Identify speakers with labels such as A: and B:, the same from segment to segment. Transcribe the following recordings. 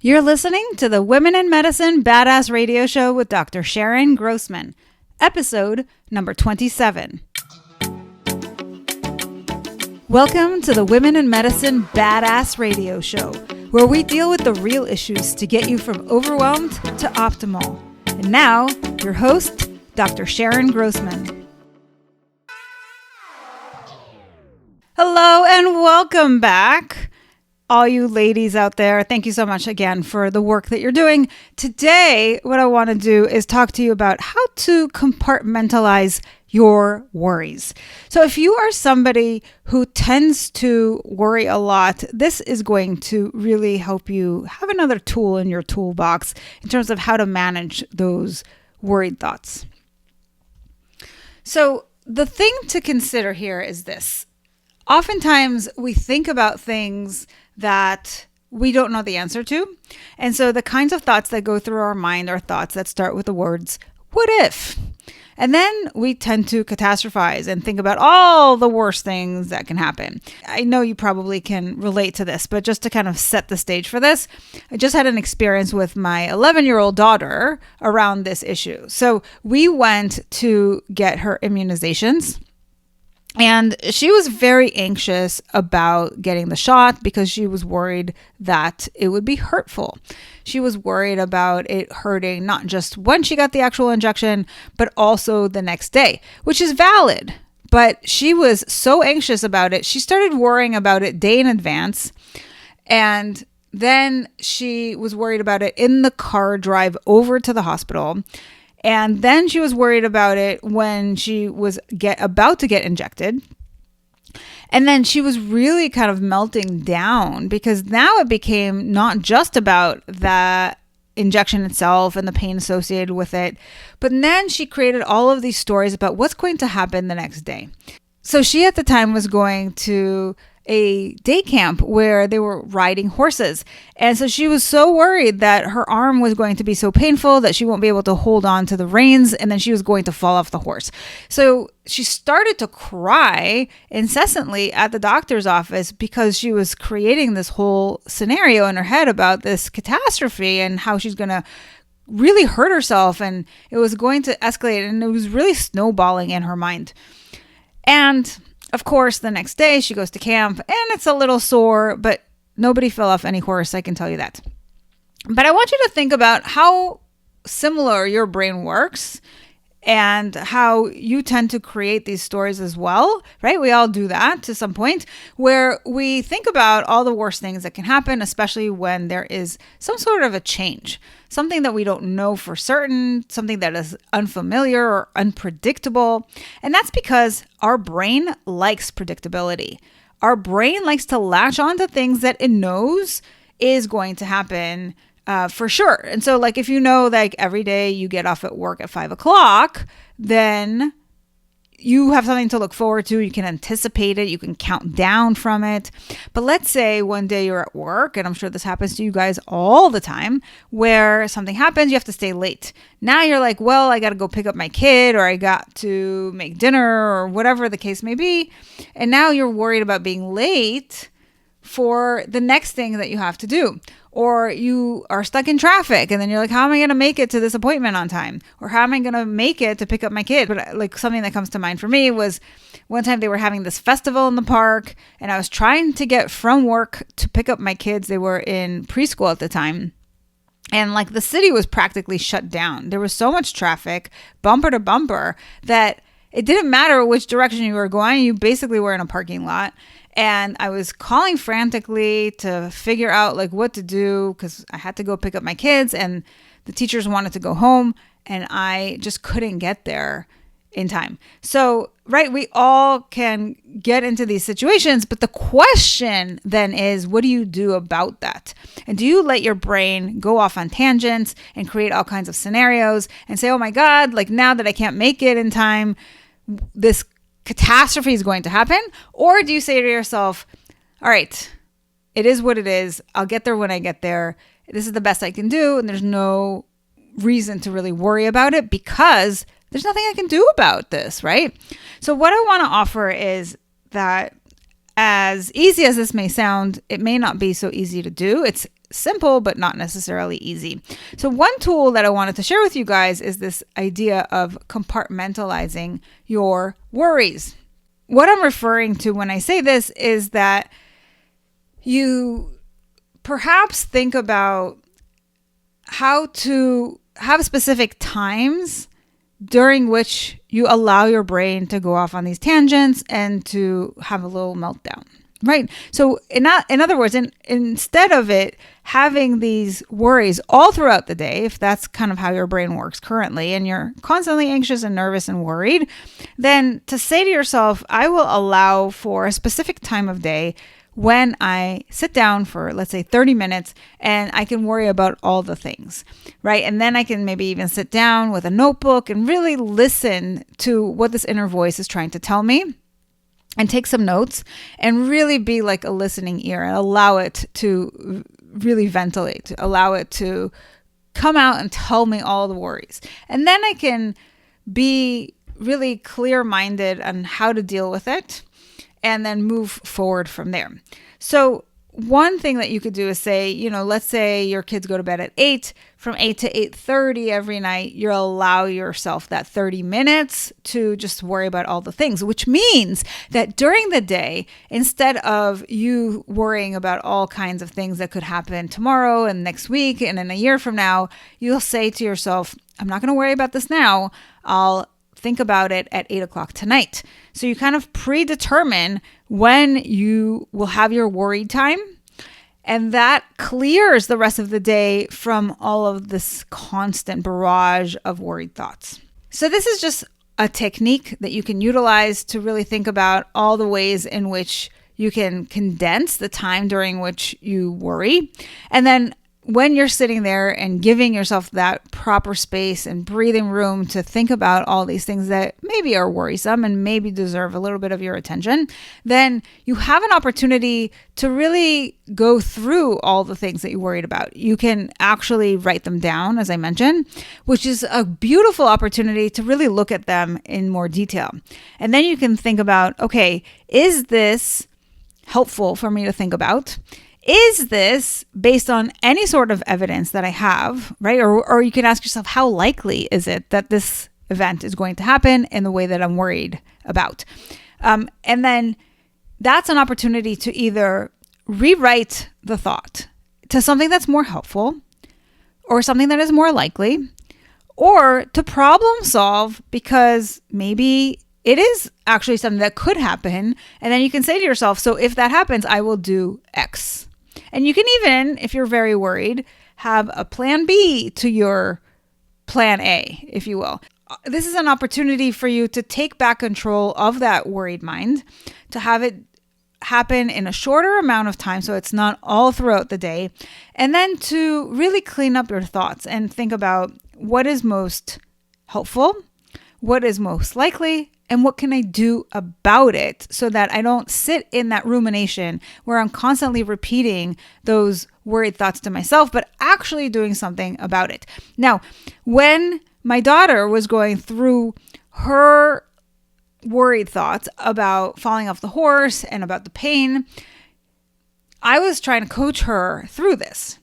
A: You're listening to the Women in Medicine Badass Radio Show with Dr. Sharon Grossman, episode number 27. Welcome to the Women in Medicine Badass Radio Show, where we deal with the real issues to get you from overwhelmed to optimal. And now, your host, Dr. Sharon Grossman. Hello and welcome back. All you ladies out there, thank you so much again for the work that you're doing. Today, what I want to do is talk to you about how to compartmentalize your worries. So if you are somebody who tends to worry a lot, this is going to really help you have another tool in your toolbox in terms of how to manage those worried thoughts. So the thing to consider here is this. Oftentimes we think about things that we don't know the answer to. And so the kinds of thoughts that go through our mind are thoughts that start with the words, what if? And then we tend to catastrophize and think about all the worst things that can happen. I know you probably can relate to this, but just to kind of set the stage for this, I just had an experience with my 11-year-old daughter around this issue. So we went to get her immunizations. And she was very anxious about getting the shot because she was worried that it would be hurtful. She was worried about it hurting not just when she got the actual injection, but also the next day, which is valid. But she was so anxious about it, she started worrying about it day in advance. And then she was worried about it in the car drive over to the hospital. And then she was worried about it when she was about to get injected. And then she was really kind of melting down because now it became not just about the injection itself and the pain associated with it, but then she created all of these stories about what's going to happen the next day. So she at the time was going to a day camp where they were riding horses. And so she was so worried that her arm was going to be so painful that she won't be able to hold on to the reins and then she was going to fall off the horse. So she started to cry incessantly at the doctor's office because she was creating this whole scenario in her head about this catastrophe and how she's going to really hurt herself and it was going to escalate and it was really snowballing in her mind. And of course, the next day she goes to camp and it's a little sore, but nobody fell off any horse, I can tell you that. But I want you to think about how similar your brain works and how you tend to create these stories as well, right? We all do that to some point where we think about all the worst things that can happen, especially when there is some sort of a change, something that we don't know for certain, something that is unfamiliar or unpredictable. And that's because our brain likes predictability. Our brain likes to latch onto things that it knows is going to happen for sure. And so like if you know like every day you get off at work at 5:00, then you have something to look forward to. You can anticipate it. You can count down from it. But let's say one day you're at work, and I'm sure this happens to you guys all the time, where something happens, you have to stay late. Now you're like, well, I got to go pick up my kid, or I got to make dinner, or whatever the case may be. And now you're worried about being late for the next thing that you have to do. Or you are stuck in traffic and then you're like, how am I going to make it to this appointment on time? Or how am I going to make it to pick up my kid? But like something that comes to mind for me was one time they were having this festival in the park and I was trying to get from work to pick up my kids. They were in preschool at the time. And like the city was practically shut down. There was so much traffic, bumper to bumper, that it didn't matter which direction you were going. You basically were in a parking lot. And I was calling frantically to figure out like what to do because I had to go pick up my kids and the teachers wanted to go home and I just couldn't get there in time. So, right, we all can get into these situations, but the question then is, what do you do about that? And do you let your brain go off on tangents and create all kinds of scenarios and say, oh my God, like now that I can't make it in time, this catastrophe is going to happen? Or do you say to yourself, all right, it is what it is. I'll get there when I get there. This is the best I can do. And there's no reason to really worry about it because there's nothing I can do about this, right? So what I want to offer is that as easy as this may sound, it may not be so easy to do. It's simple, but not necessarily easy. So one tool that I wanted to share with you guys is this idea of compartmentalizing your worries. What I'm referring to when I say this is that you perhaps think about how to have specific times during which you allow your brain to go off on these tangents and to have a little meltdown, right? So in other words, instead of it having these worries all throughout the day, if that's kind of how your brain works currently, and you're constantly anxious and nervous and worried, then to say to yourself, I will allow for a specific time of day when I sit down for, let's say, 30 minutes and I can worry about all the things, right? And then I can maybe even sit down with a notebook and really listen to what this inner voice is trying to tell me and take some notes and really be like a listening ear and allow it to really ventilate, allow it to come out and tell me all the worries. And then I can be really clear-minded on how to deal with it and then move forward from there. So one thing that you could do is say, let's say your kids go to bed at 8, from 8 to 8:30 every night, you allow yourself that 30 minutes to just worry about all the things, which means that during the day, instead of you worrying about all kinds of things that could happen tomorrow and next week and in a year from now, you'll say to yourself, I'm not going to worry about this now. I'll think about it at 8 o'clock tonight. So you kind of predetermine when you will have your worried time, and that clears the rest of the day from all of this constant barrage of worried thoughts. So this is just a technique that you can utilize to really think about all the ways in which you can condense the time during which you worry. And then when you're sitting there and giving yourself that proper space and breathing room to think about all these things that maybe are worrisome and maybe deserve a little bit of your attention, then you have an opportunity to really go through all the things that you worried about. You can actually write them down, as I mentioned, which is a beautiful opportunity to really look at them in more detail. And then you can think about, okay, is this helpful for me to think about? Is this based on any sort of evidence that I have, right? Or you can ask yourself, how likely is it that this event is going to happen in the way that I'm worried about? And then that's an opportunity to either rewrite the thought to something that's more helpful or something that is more likely, or to problem solve because maybe it is actually something that could happen. And then you can say to yourself, so if that happens, I will do X. And you can even, if you're very worried, have a plan B to your plan A, if you will. This is an opportunity for you to take back control of that worried mind, to have it happen in a shorter amount of time so it's not all throughout the day, and then to really clean up your thoughts and think about what is most helpful, what is most likely, and what can I do about it so that I don't sit in that rumination where I'm constantly repeating those worried thoughts to myself, but actually doing something about it. Now, when my daughter was going through her worried thoughts about falling off the horse and about the pain, I was trying to coach her through this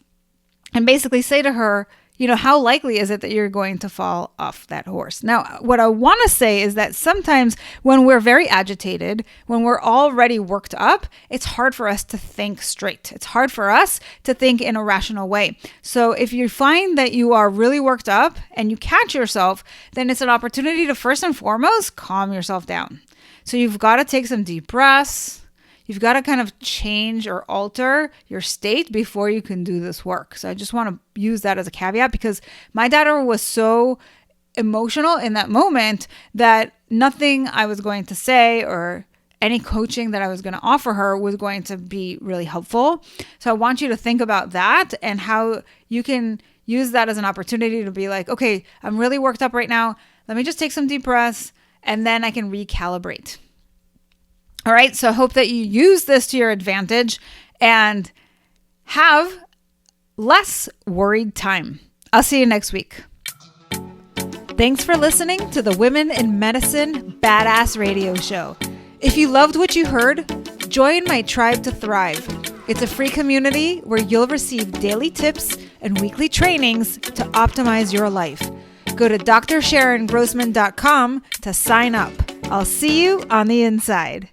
A: and basically say to her, how likely is it that you're going to fall off that horse? Now, what I want to say is that sometimes when we're very agitated, when we're already worked up, it's hard for us to think straight. It's hard for us to think in a rational way. So if you find that you are really worked up and you catch yourself, then it's an opportunity to first and foremost calm yourself down. So you've got to take some deep breaths. You've got to kind of change or alter your state before you can do this work. So I just want to use that as a caveat because my daughter was so emotional in that moment that nothing I was going to say or any coaching that I was going to offer her was going to be really helpful. So I want you to think about that and how you can use that as an opportunity to be like, okay, I'm really worked up right now. Let me just take some deep breaths and then I can recalibrate. All right, so I hope that you use this to your advantage and have less worried time. I'll see you next week. Thanks for listening to the Women in Medicine Badass Radio Show. If you loved what you heard, join my tribe to thrive. It's a free community where you'll receive daily tips and weekly trainings to optimize your life. Go to drsharongrossman.com to sign up. I'll see you on the inside.